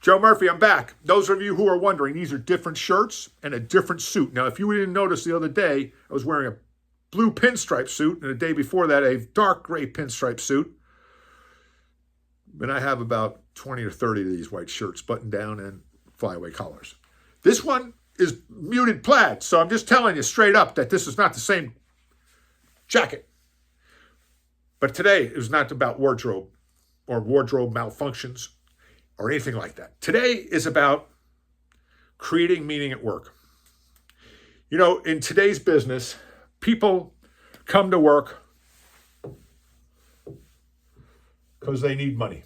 Joe Murphy, I'm back. Those of you who are wondering, these are different shirts and a different suit. Now, if you didn't notice the other day, I was wearing a blue pinstripe suit, and the day before that, a dark gray pinstripe suit. And I have about 20 or 30 of these white shirts, button down and flyaway collars. This one is muted plaid, so I'm just telling you straight up that this is not the same jacket. But today, it was not about wardrobe or wardrobe malfunctions or anything like that. Today is about creating meaning at work. You know, in today's business, people come to work because they need money.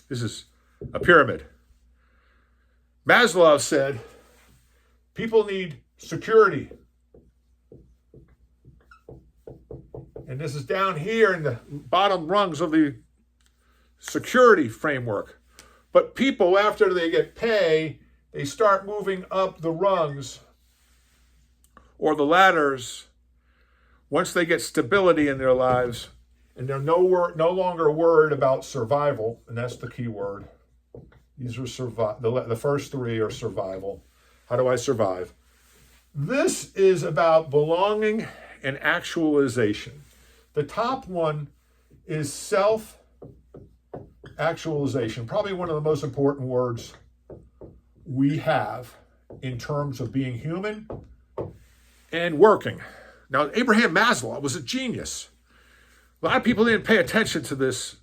This is a pyramid. Maslow said, people need security. And this is down here in the bottom rungs of the security framework. But people, after they get pay, they start moving up the rungs or the ladders once they get stability in their lives, and they're no longer worried about survival, and that's the key word. These are the first three are survival. How do I survive? This is about belonging and actualization. The top one is self-actualization, probably one of the most important words we have in terms of being human and working. Now, Abraham Maslow was a genius. A lot of people didn't pay attention to this,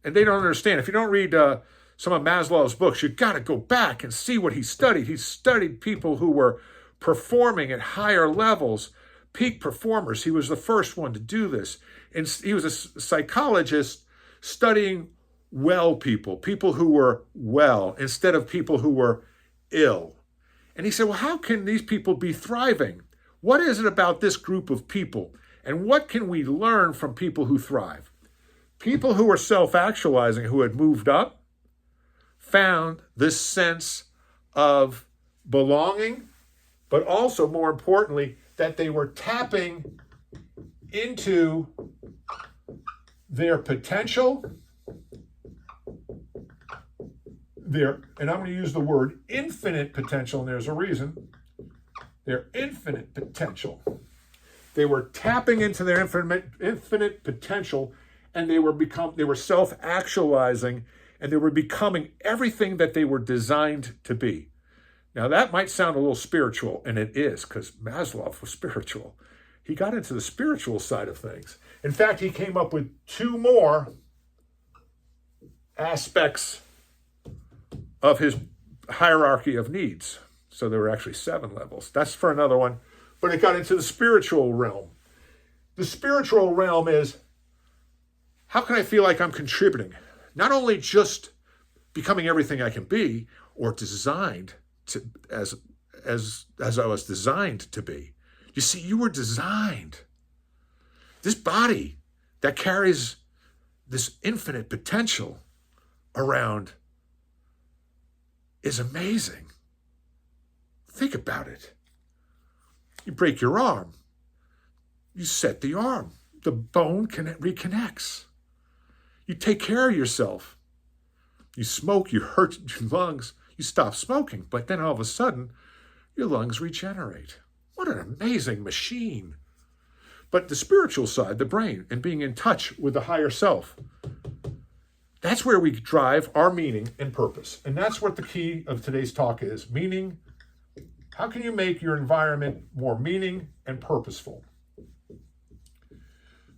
and they don't understand. If you don't read some of Maslow's books, you've got to go back and see what he studied. He studied people who were performing at higher levels, peak performers. He was the first one to do this. And he was a psychologist studying well people who were well instead of people who were ill. And he said, well, how can these people be thriving? What is it about this group of people? And what can we learn from people who thrive? People who were self-actualizing, who had moved up, found this sense of belonging, but also, more importantly, that they were tapping into their potential, and I'm going to use the word infinite potential, and there's a reason, their infinite potential. They were tapping into their infinite potential, and they were self-actualizing, and they were becoming everything that they were designed to be. Now, that might sound a little spiritual, and it is, because Maslow was spiritual. He got into the spiritual side of things. In fact, he came up with 2 more aspects of his hierarchy of needs. So there were actually 7 levels. That's for another one. But it got into the spiritual realm. The spiritual realm is, how can I feel like I'm contributing? Not only just becoming everything I can be, or designed to as I was designed to be. You see, you were designed. This body that carries this infinite potential around is amazing. Think about it. You break your arm. You set the arm. The bone reconnects. You take care of yourself. You smoke, you hurt your lungs, you stop smoking, but then all of a sudden, your lungs regenerate. What an amazing machine. But the spiritual side, the brain, and being in touch with the higher self, that's where we drive our meaning and purpose. And that's what the key of today's talk is. Meaning, how can you make your environment more meaning and purposeful?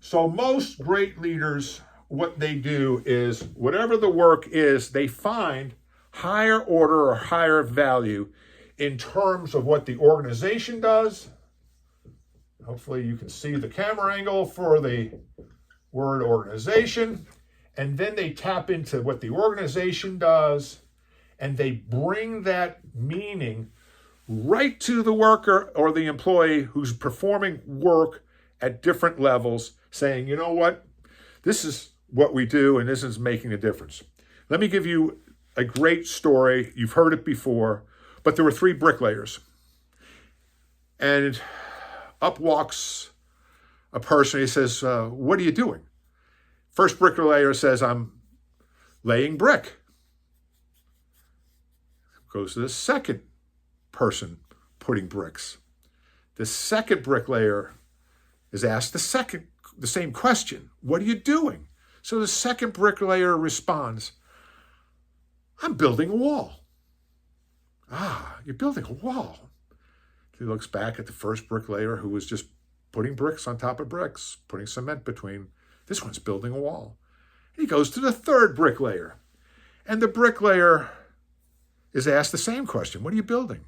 So most great leaders, what they do is, whatever the work is, they find higher order or higher value in terms of what the organization does. Hopefully you can see the camera angle for the word organization. And then they tap into what the organization does, and they bring that meaning right to the worker or the employee who's performing work at different levels, saying, you know what, this is what we do, and this is making a difference. Let me give you a great story. You've heard it before, but there were 3 bricklayers. And up walks a person. He says, what are you doing? First bricklayer says, I'm laying brick. goes to the second person putting bricks. The second bricklayer is asked the same question. What are you doing? So the second bricklayer responds, I'm building a wall. Ah, you're building a wall. He looks back at the first bricklayer who was just putting bricks on top of bricks, putting cement between. This one's building a wall. He goes to the third bricklayer. And the bricklayer is asked the same question. What are you building?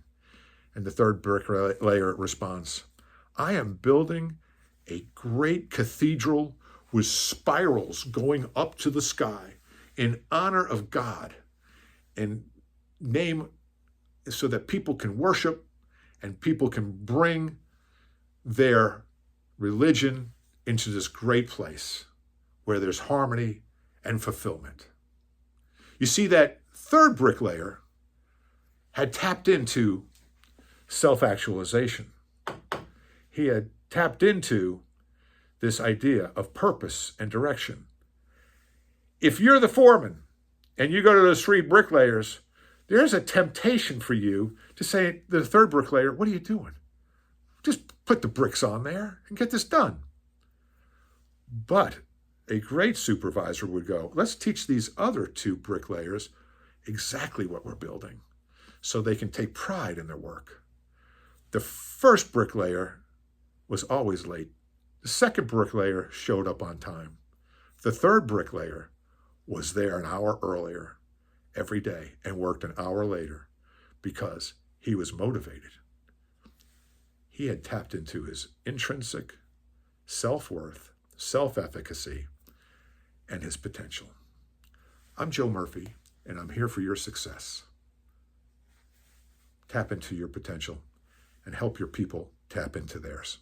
And the third bricklayer responds, I am building a great cathedral with spirals going up to the sky in honor of God and name so that people can worship and people can bring their religion into this great place where there's harmony and fulfillment. You see, that third bricklayer had tapped into self-actualization. He had tapped into this idea of purpose and direction. If you're the foreman and you go to those three bricklayers, there's a temptation for you to say to the third bricklayer, what are you doing? Just put the bricks on there and get this done. But a great supervisor would go, let's teach these other two bricklayers exactly what we're building so they can take pride in their work. The first bricklayer was always late. The second bricklayer showed up on time. The third bricklayer was there an hour earlier every day and worked an hour later because he was motivated. He had tapped into his intrinsic self-worth, self-efficacy, and his potential. I'm Joe Murphy, and I'm here for your success. Tap into your potential and help your people tap into theirs.